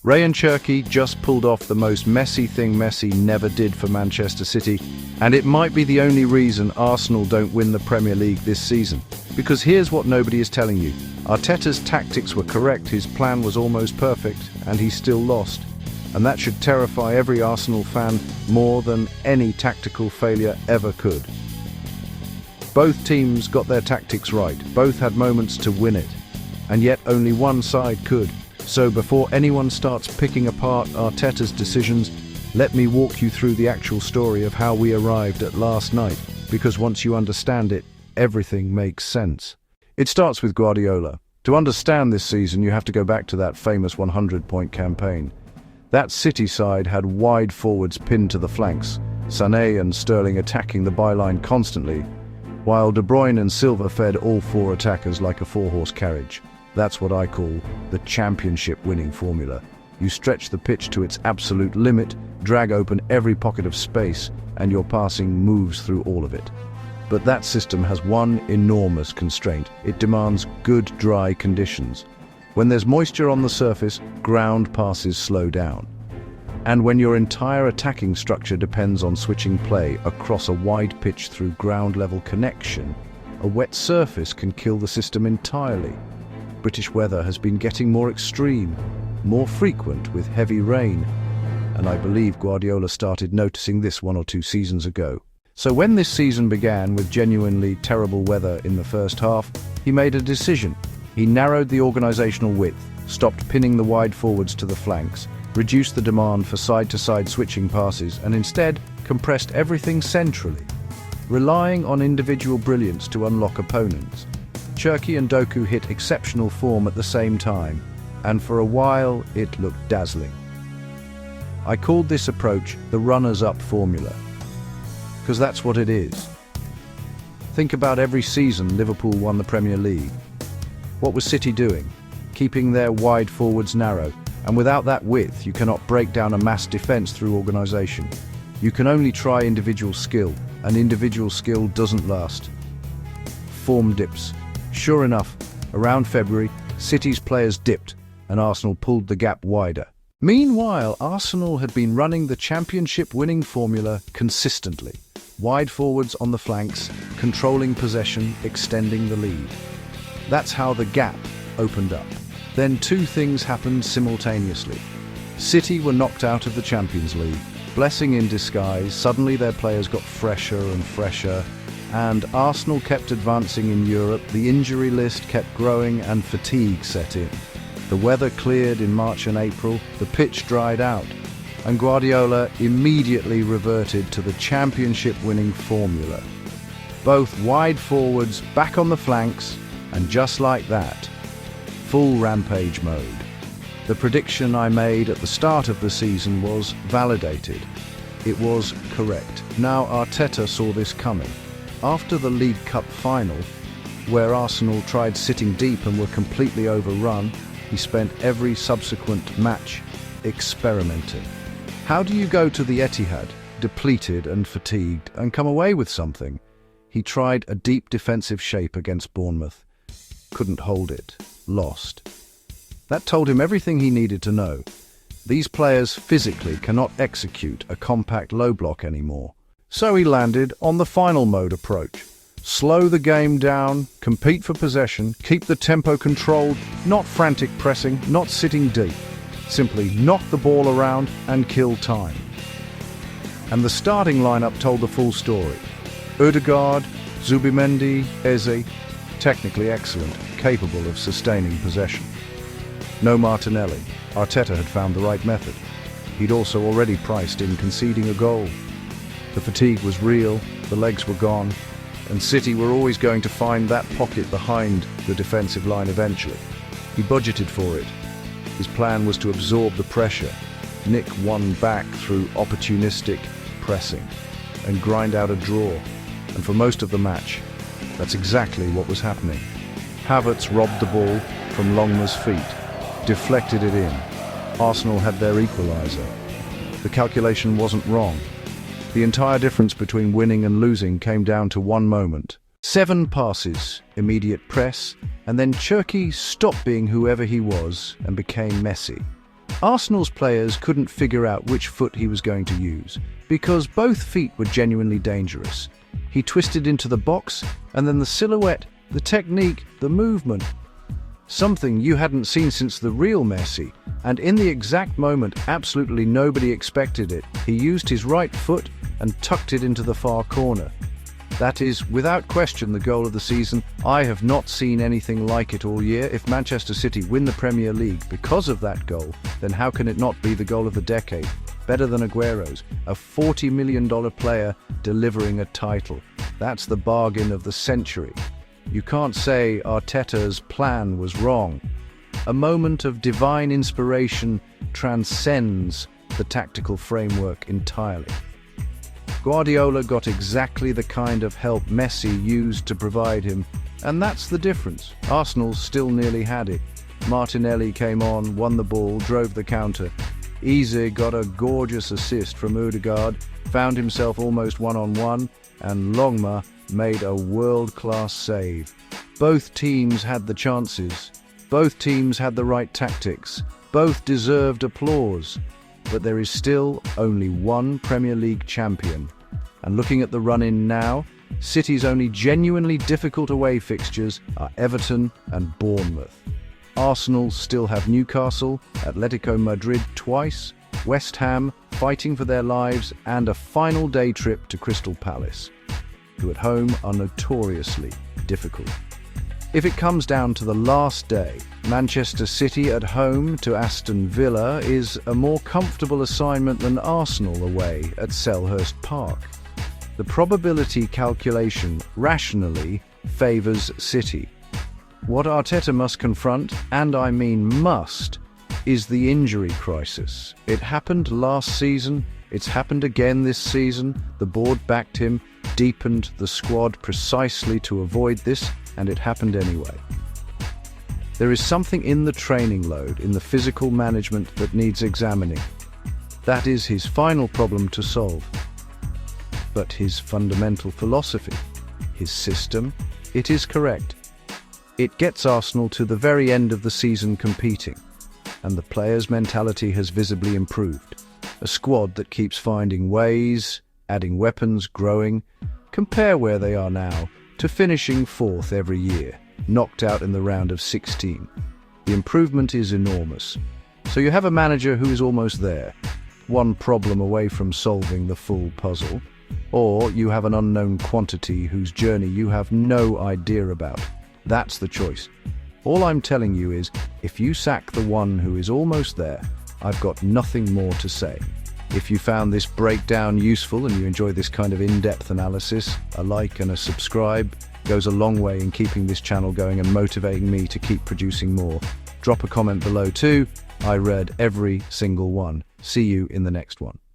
Rayan Cherki just pulled off the most messy thing Messi never did for Manchester City, and it might be the only reason Arsenal don't win the Premier League this season. Because here's what nobody is telling you. Arteta's tactics were correct, his plan was almost perfect, and he still lost. And that should terrify every Arsenal fan more than any tactical failure ever could. Both teams got their tactics right, both had moments to win it, and yet only one side could. So before anyone starts picking apart Arteta's decisions, let me walk you through the actual story of how we arrived at last night, because once you understand it, everything makes sense. It starts with Guardiola. To understand this season, you have to go back to that famous 100-point campaign. That City side had wide forwards pinned to the flanks, Sané and Sterling attacking the byline constantly, while De Bruyne and Silva fed all four attackers like a four-horse carriage. That's what I call the championship winning formula. You stretch the pitch to its absolute limit, drag open every pocket of space, and your passing moves through all of it. But that system has one enormous constraint. It demands good, dry conditions. When there's moisture on the surface, ground passes slow down. And when your entire attacking structure depends on switching play across a wide pitch through ground-level connection, a wet surface can kill the system entirely. British weather has been getting more extreme, more frequent with heavy rain, and I believe Guardiola started noticing this 1 or 2 seasons ago. So when this season began with genuinely terrible weather in the first half, he made a decision. He narrowed the organisational width, stopped pinning the wide forwards to the flanks, reduced the demand for side-to-side switching passes, and instead compressed everything centrally, relying on individual brilliance to unlock opponents. Cherki and Doku hit exceptional form at the same time, and for a while it looked dazzling. I called this approach the runners-up formula, because that's what it is. Think about every season Liverpool won the Premier League. What was City doing? Keeping their wide forwards narrow, and without that width you cannot break down a mass defence through organisation. You can only try individual skill, and individual skill doesn't last. Form dips. Sure enough, around February, City's players dipped, and Arsenal pulled the gap wider. Meanwhile, Arsenal had been running the championship-winning formula consistently. Wide forwards on the flanks, controlling possession, extending the lead. That's how the gap opened up. Then two things happened simultaneously. City were knocked out of the Champions League. Blessing in disguise, suddenly their players got fresher and fresher, and Arsenal kept advancing in Europe, the injury list kept growing, and fatigue set in. The weather cleared in March and April, the pitch dried out, and Guardiola immediately reverted to the championship-winning formula. Both wide forwards back on the flanks, and just like that, full rampage mode. The prediction I made at the start of the season was validated. It was correct. Now Arteta saw this coming. After the League Cup final, where Arsenal tried sitting deep and were completely overrun, he spent every subsequent match experimenting. How do you go to the Etihad, depleted and fatigued, and come away with something? He tried a deep defensive shape against Bournemouth. Couldn't hold it. Lost. That told him everything he needed to know. These players physically cannot execute a compact low block anymore. So he landed on the final mode approach. Slow the game down, compete for possession, keep the tempo controlled, not frantic pressing, not sitting deep. Simply knock the ball around and kill time. And the starting lineup told the full story. Ødegaard, Zubimendi, Eze, technically excellent, capable of sustaining possession. No Martinelli. Arteta had found the right method. He'd also already priced in conceding a goal. The fatigue was real, the legs were gone, and City were always going to find that pocket behind the defensive line eventually. He budgeted for it. His plan was to absorb the pressure, nick one back through opportunistic pressing, and grind out a draw. And for most of the match, that's exactly what was happening. Havertz robbed the ball from Longma's feet, deflected it in. Arsenal had their equaliser. The calculation wasn't wrong. The entire difference between winning and losing came down to one moment. 7 passes, immediate press, and then Cherki stopped being whoever he was and became Messi. Arsenal's players couldn't figure out which foot he was going to use, because both feet were genuinely dangerous. He twisted into the box, and then the silhouette, the technique, the movement. Something you hadn't seen since the real Messi, and in the exact moment absolutely nobody expected it, he used his right foot and tucked it into the far corner. That is, without question, the goal of the season. I have not seen anything like it all year. If Manchester City win the Premier League because of that goal, then how can it not be the goal of the decade? Better than Aguero's, a $40 million player delivering a title. That's the bargain of the century. You can't say Arteta's plan was wrong. A moment of divine inspiration transcends the tactical framework entirely. Guardiola got exactly the kind of help Messi used to provide him, and that's the difference. Arsenal still nearly had it. Martinelli came on, won the ball, drove the counter. Eze got a gorgeous assist from Odegaard, found himself almost one-on-one, and Longma made a world-class save. Both teams had the chances. Both teams had the right tactics. Both deserved applause. But there is still only one Premier League champion. And looking at the run-in now, City's only genuinely difficult away fixtures are Everton and Bournemouth. Arsenal still have Newcastle, Atletico Madrid twice, West Ham fighting for their lives, and a final day trip to Crystal Palace, who at home are notoriously difficult. If it comes down to the last day, Manchester City at home to Aston Villa is a more comfortable assignment than Arsenal away at Selhurst Park. The probability calculation rationally favours City. What Arteta must confront, and I mean must, is the injury crisis. It happened last season, it's happened again this season. The board backed him, deepened the squad precisely to avoid this, and it happened anyway. There is something in the training load, in the physical management that needs examining. That is his final problem to solve. But his fundamental philosophy, his system, it is correct. It gets Arsenal to the very end of the season competing, and the players' mentality has visibly improved. A squad that keeps finding ways, adding weapons, growing. Compare where they are now to finishing fourth every year, knocked out in the round of 16. The improvement is enormous. So you have a manager who is almost there, one problem away from solving the full puzzle, or you have an unknown quantity whose journey you have no idea about. That's the choice. All I'm telling you is, if you sack the one who is almost there, I've got nothing more to say. If you found this breakdown useful and you enjoy this kind of in-depth analysis, a like and a subscribe goes a long way in keeping this channel going and motivating me to keep producing more. Drop a comment below too. I read every single one. See you in the next one.